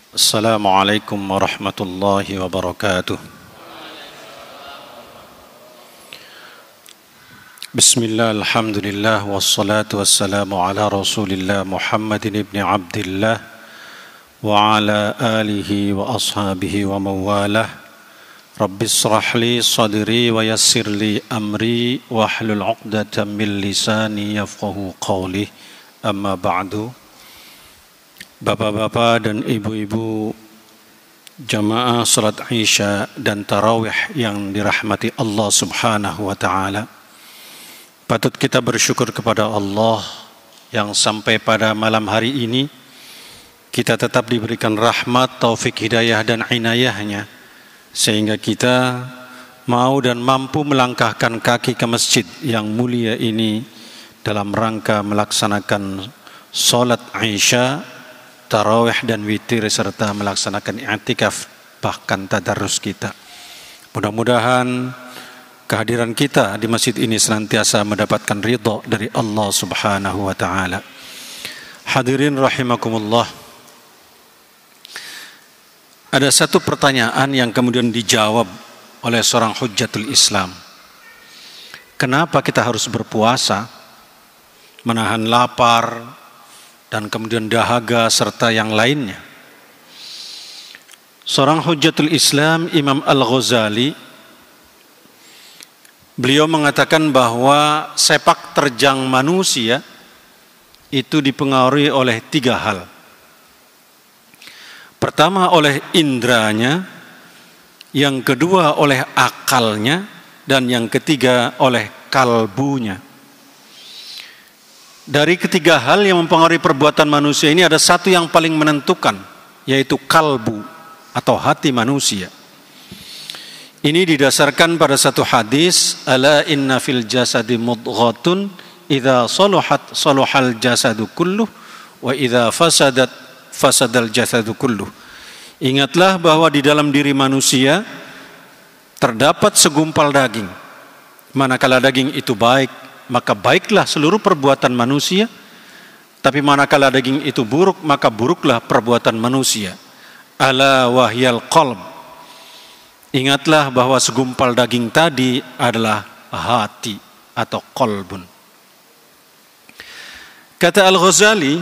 Assalamualaikum warahmatullahi wabarakatuh. Bismillah, alhamdulillah, wassalatu wassalamu ala rasulillah Muhammadin ibn Abdillah wa ala alihi wa ashabihi wa mawalah. Rabbi israh li sadri wa yassir li amri wa hlul 'uqdatam min lisani yafqahu qawli. Amma ba'du. Bapak-bapak dan ibu-ibu jamaah salat Isya dan tarawih yang dirahmati Allah Subhanahu wa taala. Patut kita bersyukur kepada Allah yang sampai pada malam hari ini kita tetap diberikan rahmat, taufik, hidayah dan inayahnya sehingga kita mau dan mampu melangkahkan kaki ke masjid yang mulia ini dalam rangka melaksanakan salat Isya, tarawih dan witir serta melaksanakan i'tikaf bahkan tadarus kita. Mudah-mudahan kehadiran kita di masjid ini senantiasa mendapatkan ridha dari Allah Subhanahu wa taala. Hadirin rahimakumullah. Ada satu pertanyaan yang kemudian dijawab oleh seorang hujjatul Islam. Kenapa kita harus berpuasa, menahan lapar, dan kemudian dahaga serta yang lainnya? Seorang hujjatul Islam, Imam Al-Ghazali, beliau mengatakan bahwa sepak terjang manusia itu dipengaruhi oleh tiga hal. Pertama oleh indranya, yang kedua oleh akalnya, dan yang ketiga oleh kalbunya. Dari ketiga hal yang mempengaruhi perbuatan manusia ini ada satu yang paling menentukan, yaitu kalbu atau hati manusia. Ini didasarkan pada satu hadis, ala inna fil jasadi mudghatun idza saluhat saluhal jasadu kulluh wa idza fasadat fasadal jasadu kulluh. Ingatlah bahwa di dalam diri manusia terdapat segumpal daging. Manakala daging itu baik, maka baiklah seluruh perbuatan manusia. Tapi manakala daging itu buruk, maka buruklah perbuatan manusia. Ala wahyal qalb. Ingatlah bahwa segumpal daging tadi adalah hati atau qalbun. Kata Al-Ghazali,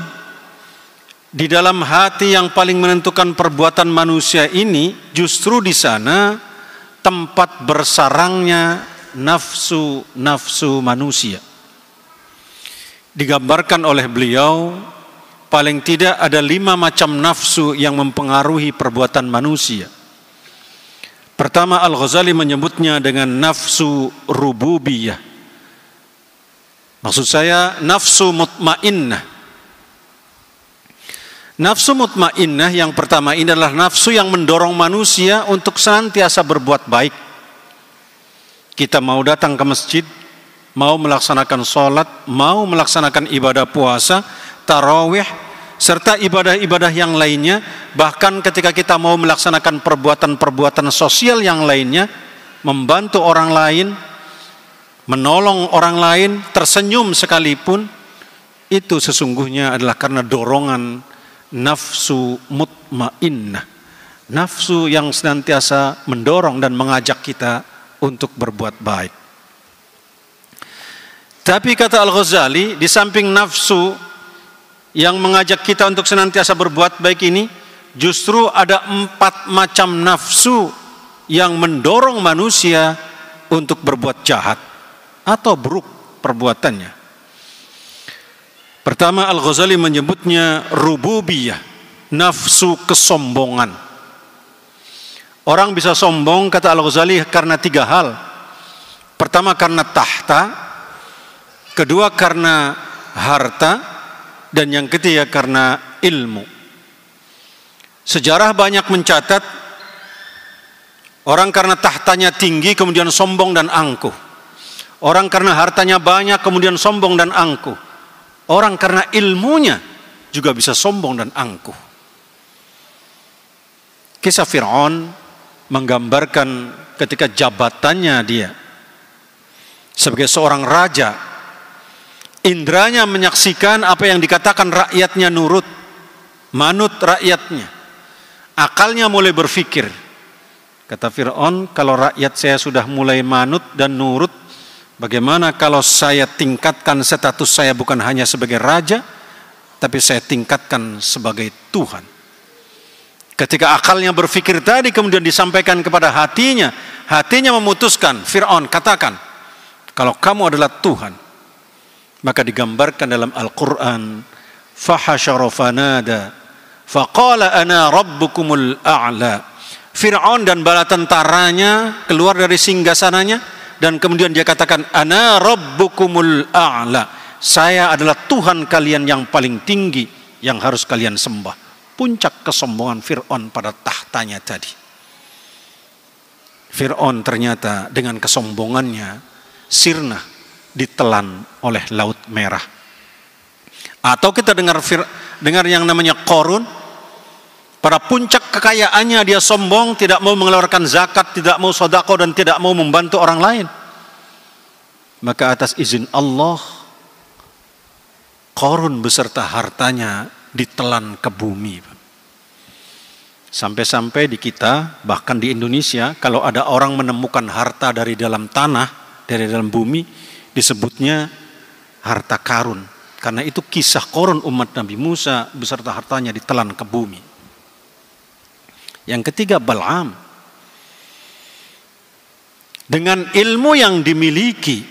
di dalam hati yang paling menentukan perbuatan manusia ini, justru di sana tempat bersarangnya nafsu manusia. Digambarkan oleh beliau, paling tidak ada 5 macam nafsu yang mempengaruhi perbuatan manusia. Pertama, Al-Ghazali menyebutnya dengan nafsu rububiyah. Maksud saya nafsu mutmainnah. Nafsu mutmainnah yang pertama ini adalah nafsu yang mendorong manusia untuk senantiasa berbuat baik. Kita mau datang ke masjid, mau melaksanakan sholat, mau melaksanakan ibadah puasa, tarawih, serta ibadah-ibadah yang lainnya. Bahkan ketika kita mau melaksanakan perbuatan-perbuatan sosial yang lainnya, membantu orang lain, menolong orang lain, tersenyum sekalipun, itu sesungguhnya adalah karena dorongan nafsu mutmainnah. Nafsu yang senantiasa mendorong dan mengajak kita untuk berbuat baik. Tapi kata Al-Ghazali, di samping nafsu yang mengajak kita untuk senantiasa berbuat baik ini, justru ada 4 macam nafsu yang mendorong manusia untuk berbuat jahat atau buruk perbuatannya. Pertama, Al-Ghazali menyebutnya rububiyah, nafsu kesombongan. Orang bisa sombong, kata Al-Ghazali, karena 3 hal. Pertama karena tahta, kedua karena harta, dan yang ketiga karena ilmu. Sejarah banyak mencatat orang karena tahtanya tinggi kemudian sombong dan angkuh. Orang karena hartanya banyak kemudian sombong dan angkuh. Orang karena ilmunya juga bisa sombong dan angkuh. Kisah Fir'aun menggambarkan ketika jabatannya dia sebagai seorang raja, indranya menyaksikan apa yang dikatakan rakyatnya nurut, manut rakyatnya. Akalnya mulai berpikir. Kata Fir'aun, kalau rakyat saya sudah mulai manut dan nurut, bagaimana kalau saya tingkatkan status saya bukan hanya sebagai raja, tapi saya tingkatkan sebagai Tuhan. Ketika akalnya berpikir tadi kemudian disampaikan kepada hatinya, hatinya memutuskan, Fir'aun katakan, kalau kamu adalah Tuhan. Maka digambarkan dalam Al-Quran, fahasyara fanada, faqala ana rabbukumul a'la. Fir'aun dan bala tentaranya keluar dari singgasananya dan kemudian dia katakan, ana rabbukumul a'la. Saya adalah Tuhan kalian yang paling tinggi yang harus kalian sembah. Puncak kesombongan Fir'aun pada tahtanya tadi. Fir'aun ternyata dengan kesombongannya sirna ditelan oleh Laut Merah. Atau kita dengar yang namanya Qarun. Pada puncak kekayaannya dia sombong, tidak mau mengeluarkan zakat, tidak mau sedekah dan tidak mau membantu orang lain. Maka atas izin Allah, Qarun beserta hartanya ditelan ke bumi. Sampai-sampai di kita, bahkan di Indonesia, kalau ada orang menemukan harta dari dalam tanah, dari dalam bumi, disebutnya harta karun. Karena itu kisah Qarun umat Nabi Musa beserta hartanya ditelan ke bumi. Yang ketiga, Bal'am. Dengan ilmu yang dimiliki,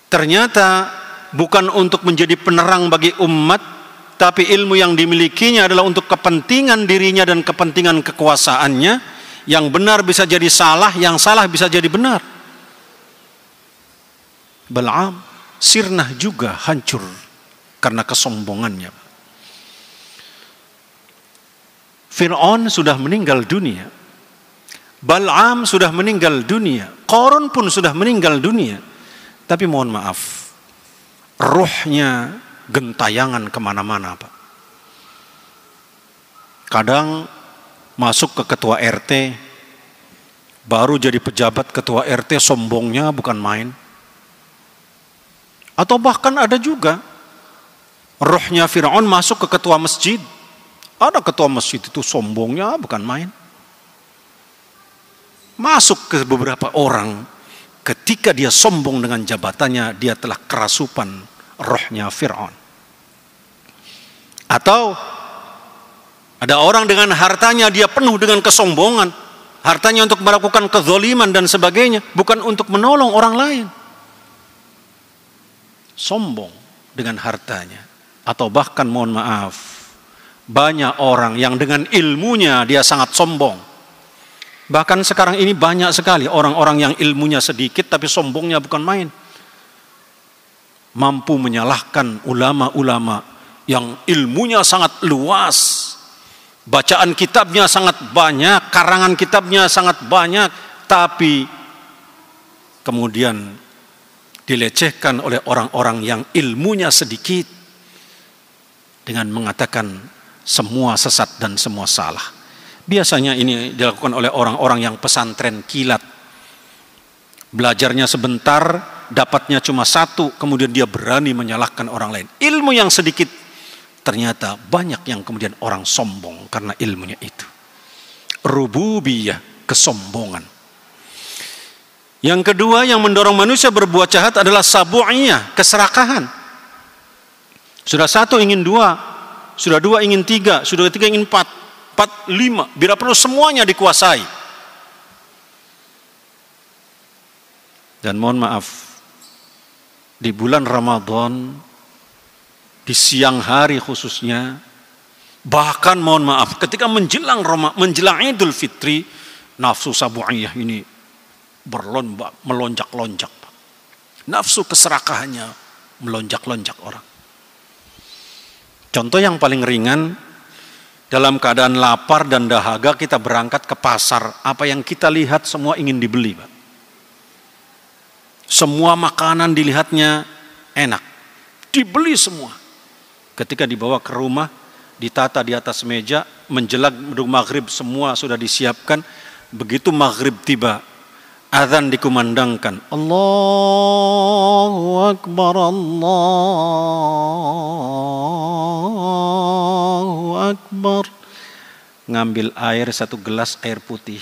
ternyata bukan untuk menjadi penerang bagi umat, tapi ilmu yang dimilikinya adalah untuk kepentingan dirinya dan kepentingan kekuasaannya. Yang benar bisa jadi salah, yang salah bisa jadi benar. Bal'am sirnah juga hancur karena kesombongannya. Fir'aun sudah meninggal dunia. Bal'am sudah meninggal dunia. Qarun pun sudah meninggal dunia. Tapi mohon maaf, ruhnya gentayangan kemana-mana, Pak. Kadang masuk ke ketua RT, baru jadi pejabat ketua RT, sombongnya bukan main. Atau bahkan ada juga ruhnya Fir'aun masuk ke ketua masjid. Ada ketua masjid itu sombongnya bukan main. Masuk ke beberapa orang, ketika dia sombong dengan jabatannya, dia telah kerasupan rohnya Fir'aun. Atau ada orang dengan hartanya, dia penuh dengan kesombongan. Hartanya untuk melakukan kezaliman dan sebagainya, bukan untuk menolong orang lain. Sombong dengan hartanya. Atau bahkan mohon maaf, banyak orang yang dengan ilmunya dia sangat sombong. Bahkan sekarang ini banyak sekali orang-orang yang ilmunya sedikit tapi sombongnya bukan main. Mampu menyalahkan ulama-ulama yang ilmunya sangat luas. Bacaan kitabnya sangat banyak, karangan kitabnya sangat banyak, tapi kemudian dilecehkan oleh orang-orang yang ilmunya sedikit dengan mengatakan semua sesat dan semua salah. Biasanya ini dilakukan oleh orang-orang yang pesantren kilat. Belajarnya sebentar, dapatnya cuma satu, kemudian dia berani menyalahkan orang lain. Ilmu yang sedikit, ternyata banyak yang kemudian orang sombong karena ilmunya itu. Rububiyah, kesombongan. Yang kedua yang mendorong manusia berbuat jahat adalah sabu'iyah, keserakahan. Sudah satu ingin dua, sudah dua ingin tiga, sudah tiga ingin empat, lima, bila perlu semuanya dikuasai. Dan mohon maaf, di bulan Ramadan, di siang hari khususnya, bahkan mohon maaf, ketika menjelang Idul Fitri, nafsu sabu'iyah ini melonjak-lonjak. Nafsu keserakahannya melonjak-lonjak orang. Contoh yang paling ringan, dalam keadaan lapar dan dahaga kita berangkat ke pasar, apa yang kita lihat semua ingin dibeli, Pak. Semua makanan dilihatnya enak, dibeli semua. Ketika dibawa ke rumah, ditata di atas meja, menjelang maghrib semua sudah disiapkan. Begitu maghrib tiba, azan dikumandangkan, Allahu Akbar, Allahu Akbar. ngambil air 1 gelas air putih,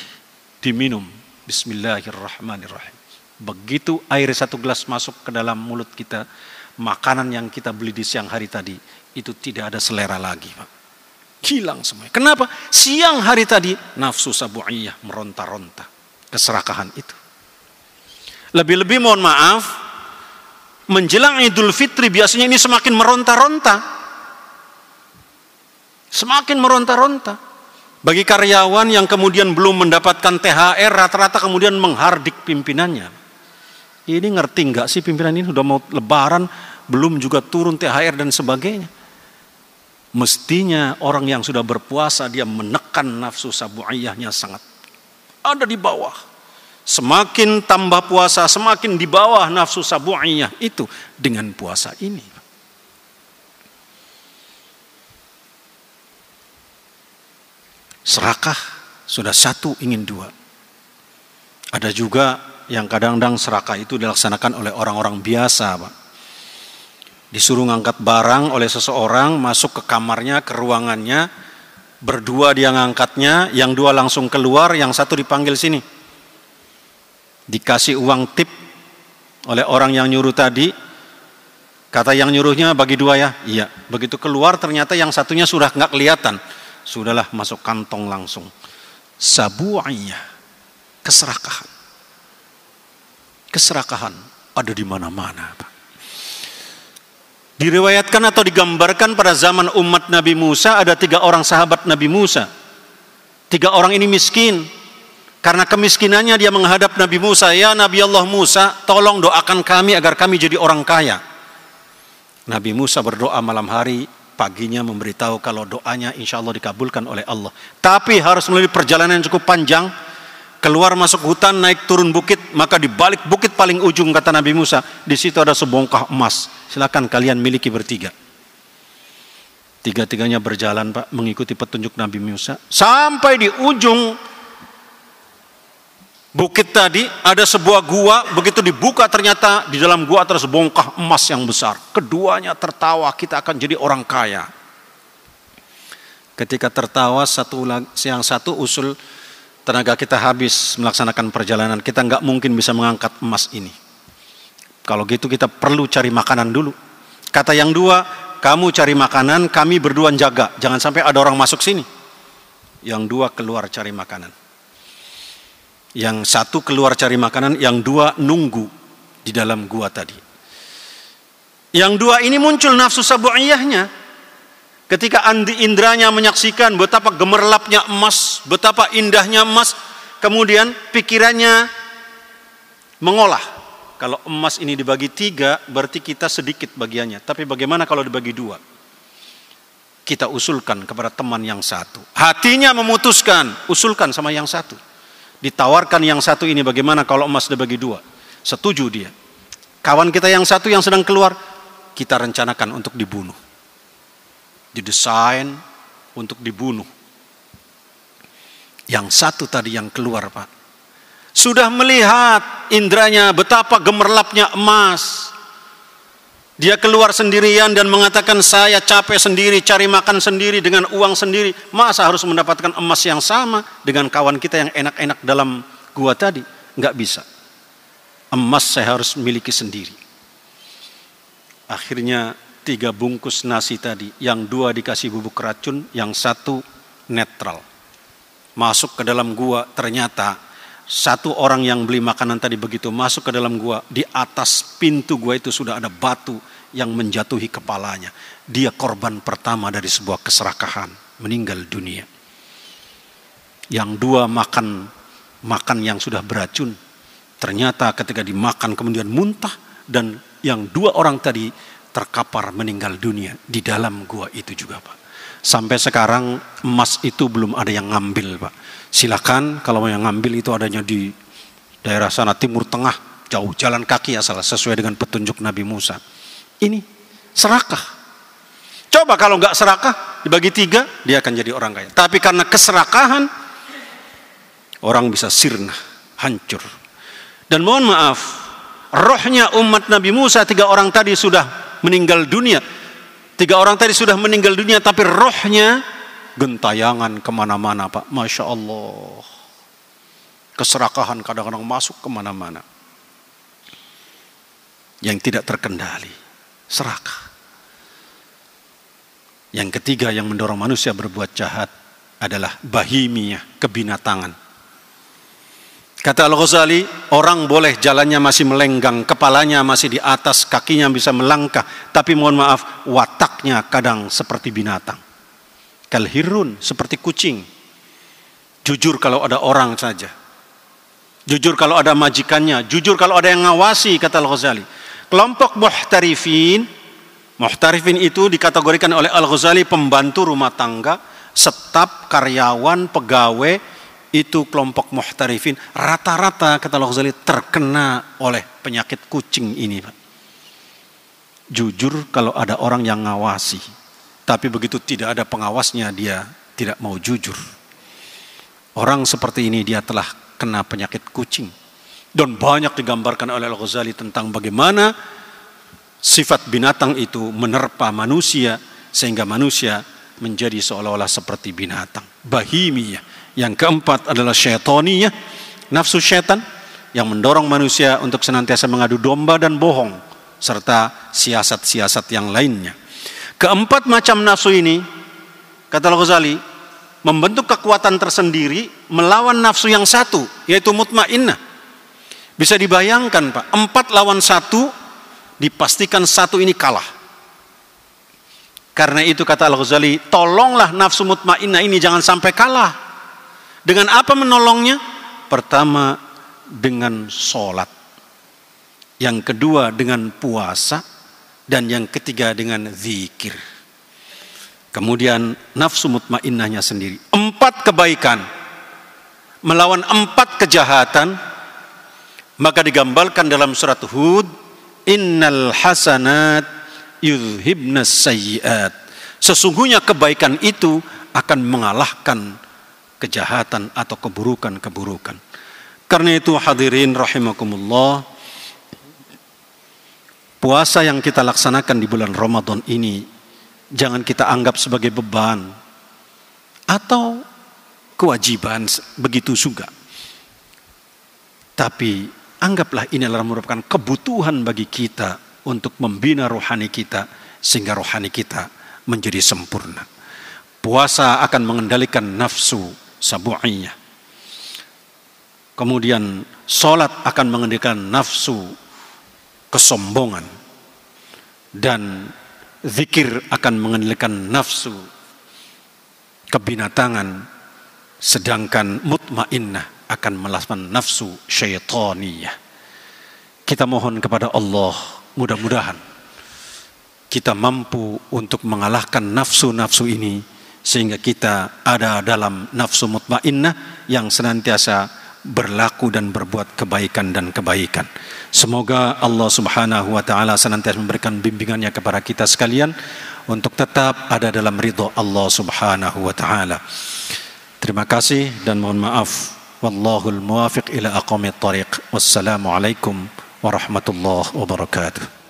diminum. Bismillahirrahmanirrahim. Begitu air 1 gelas masuk ke dalam mulut kita, makanan yang kita beli di siang hari tadi, itu tidak ada selera lagi, Pak. Hilang semuanya. Kenapa? Siang hari tadi, nafsu sabu'iyah meronta-ronta. Keserakahan itu. Lebih-lebih mohon maaf, menjelang Idul Fitri biasanya ini semakin meronta-ronta. Semakin meronta-ronta. Bagi karyawan yang kemudian belum mendapatkan THR, rata-rata kemudian menghardik pimpinannya. Ini ngerti nggak sih pimpinan ini sudah mau lebaran, belum juga turun THR dan sebagainya. Mestinya orang yang sudah berpuasa dia menekan nafsu sabu'iyahnya sangat ada di bawah. Semakin tambah puasa, semakin di bawah nafsu sabu'iyah itu dengan puasa ini. Serakah sudah 1 ingin 2. Ada juga yang kadang-kadang serakah itu dilaksanakan oleh orang-orang biasa, Pak. Disuruh ngangkat barang oleh seseorang, masuk ke kamarnya, ke ruangannya, berdua dia ngangkatnya, yang 2 langsung keluar, yang 1 dipanggil sini. Dikasih uang tip oleh orang yang nyuruh tadi. Kata yang nyuruhnya bagi 2 ya. Iya. Begitu keluar ternyata yang satunya sudah nggak kelihatan. Sudahlah masuk kantong langsung. Sabu'iyah, keserakahan. Keserakahan ada di mana-mana, Pak. Diriwayatkan atau digambarkan pada zaman umat Nabi Musa ada 3 orang sahabat Nabi Musa. 3 orang ini miskin. Karena kemiskinannya dia menghadap Nabi Musa, "Ya Nabi Allah Musa, tolong doakan kami agar kami jadi orang kaya." Nabi Musa berdoa malam hari, paginya memberitahu kalau doanya insya Allah dikabulkan oleh Allah. Tapi harus melalui perjalanan yang cukup panjang, keluar masuk hutan, naik turun bukit, maka di balik bukit paling ujung kata Nabi Musa, di situ ada sebongkah emas. Silakan kalian miliki bertiga. 3-tiganya berjalan, Pak, mengikuti petunjuk Nabi Musa. Sampai di ujung bukit tadi ada sebuah gua, begitu dibuka ternyata di dalam gua ada sebongkah emas yang besar. Keduanya tertawa, kita akan jadi orang kaya. Ketika tertawa, yang satu usul, tenaga kita habis melaksanakan perjalanan, kita nggak mungkin bisa mengangkat emas ini. Kalau gitu kita perlu cari makanan dulu. Kata yang 2, kamu cari makanan, kami berdua jaga, jangan sampai ada orang masuk sini. Yang 2 keluar cari makanan. Yang 1 keluar cari makanan, yang 2 nunggu di dalam gua tadi. Yang 2 ini muncul nafsu sabu'iyahnya. Ketika indranya menyaksikan betapa gemerlapnya emas, betapa indahnya emas, kemudian pikirannya mengolah. Kalau emas ini dibagi 3, berarti kita sedikit bagiannya. Tapi bagaimana kalau dibagi 2? Kita usulkan kepada teman yang 1. Hatinya memutuskan, usulkan sama yang 1. Ditawarkan yang 1 ini, bagaimana kalau emas dibagi 2? Setuju dia. Kawan kita yang 1 yang sedang keluar, kita rencanakan untuk dibunuh. Didesain untuk dibunuh. Yang 1 tadi yang keluar, Pak, sudah melihat indranya betapa gemerlapnya emas. Dia keluar sendirian dan mengatakan, saya capek sendiri, cari makan sendiri dengan uang sendiri. Masa harus mendapatkan emas yang sama dengan kawan kita yang enak-enak dalam gua tadi? Enggak bisa. Emas saya harus miliki sendiri. Akhirnya 3 bungkus nasi tadi, yang 2 dikasih bubuk racun, yang 1 netral. Masuk ke dalam gua, ternyata 1 orang yang beli makanan tadi begitu masuk ke dalam gua, di atas pintu gua itu sudah ada batu yang menjatuhi kepalanya. Dia korban pertama dari sebuah keserakahan, meninggal dunia. Yang 2 makan yang sudah beracun. Ternyata ketika dimakan kemudian muntah, dan yang 2 orang tadi terkapar meninggal dunia di dalam gua itu juga, Pak. Sampai sekarang emas itu belum ada yang ngambil, Pak. Silakan kalau yang ngambil itu adanya di daerah sana timur tengah, jauh jalan kaki asal sesuai dengan petunjuk Nabi Musa. Ini serakah. Coba kalau nggak serakah dibagi 3, dia akan jadi orang kaya. Tapi karena keserakahan, orang bisa sirna, hancur. Dan mohon maaf, rohnya umat Nabi Musa 3 orang tadi sudah meninggal dunia. 3 orang tadi sudah meninggal dunia, tapi rohnya gentayangan kemana-mana Pak. Masya Allah. Keserakahan kadang-kadang masuk kemana-mana. Yang tidak terkendali. Serakah. Yang ketiga yang mendorong manusia berbuat jahat adalah bahimiyah, kebinatangan. Kata Al-Ghazali, orang boleh jalannya masih melenggang, kepalanya masih di atas, kakinya bisa melangkah, tapi mohon maaf, wataknya kadang seperti binatang. Kalhirun, seperti kucing. Jujur kalau ada orang saja. Jujur kalau ada majikannya, jujur kalau ada yang ngawasi, kata Al-Ghazali. Kelompok muhtarifin itu dikategorikan oleh Al-Ghazali pembantu rumah tangga, staf, karyawan, pegawai, itu kelompok muhtarifin. Rata-rata, kata Al-Ghazali, terkena oleh penyakit kucing ini. Jujur kalau ada orang yang ngawasi, tapi begitu tidak ada pengawasnya, dia tidak mau jujur. Orang seperti ini dia telah kena penyakit kucing. Dan banyak digambarkan oleh Al-Ghazali tentang bagaimana sifat binatang itu menerpa manusia, sehingga manusia menjadi seolah-olah seperti binatang. Bahimiyah. Yang keempat adalah syaitaniyah, nafsu syaitan yang mendorong manusia untuk senantiasa mengadu domba dan bohong, serta siasat-siasat yang lainnya. Keempat macam nafsu ini, kata Al-Ghazali, membentuk kekuatan tersendiri melawan nafsu yang satu, yaitu mutmainnah. Bisa dibayangkan Pak, 4 lawan 1, dipastikan 1 ini kalah. Karena itu kata Al-Ghazali, tolonglah nafsu mutmainnah ini jangan sampai kalah. Dengan apa menolongnya? Pertama, dengan sholat. Yang kedua, dengan puasa. Dan yang ketiga, dengan zikir. Kemudian, nafsu mutmainnahnya sendiri. 4 kebaikan melawan 4 kejahatan. Maka digambarkan dalam surat Hud, innal hasanat yudhibnas sayyiat. Sesungguhnya kebaikan itu akan mengalahkan kejahatan atau keburukan-keburukan. Karena itu hadirin rahimakumullah, puasa yang kita laksanakan di bulan Ramadan ini jangan kita anggap sebagai beban atau kewajiban begitu juga. Tapi anggaplah ini adalah merupakan kebutuhan bagi kita untuk membina rohani kita sehingga rohani kita menjadi sempurna. Puasa akan mengendalikan nafsu sabu'iyah. Kemudian sholat akan mengendalikan nafsu kesombongan. Dan zikir akan mengendalikan nafsu kebinatangan. Sedangkan mutmainnah akan melawan nafsu syaitaniyah. Kita mohon kepada Allah, mudah-mudahan kita mampu untuk mengalahkan nafsu-nafsu ini, sehingga kita ada dalam nafsu mutmainnah yang senantiasa berlaku dan berbuat kebaikan dan kebaikan. Semoga Allah Subhanahu wa taala senantiasa memberikan bimbingannya kepada kita sekalian untuk tetap ada dalam ridha Allah Subhanahu wa taala. Terima kasih dan mohon maaf. Wallahul muwafiq ila aqwamit thariq. Wassalamualaikum warahmatullahi wabarakatuh.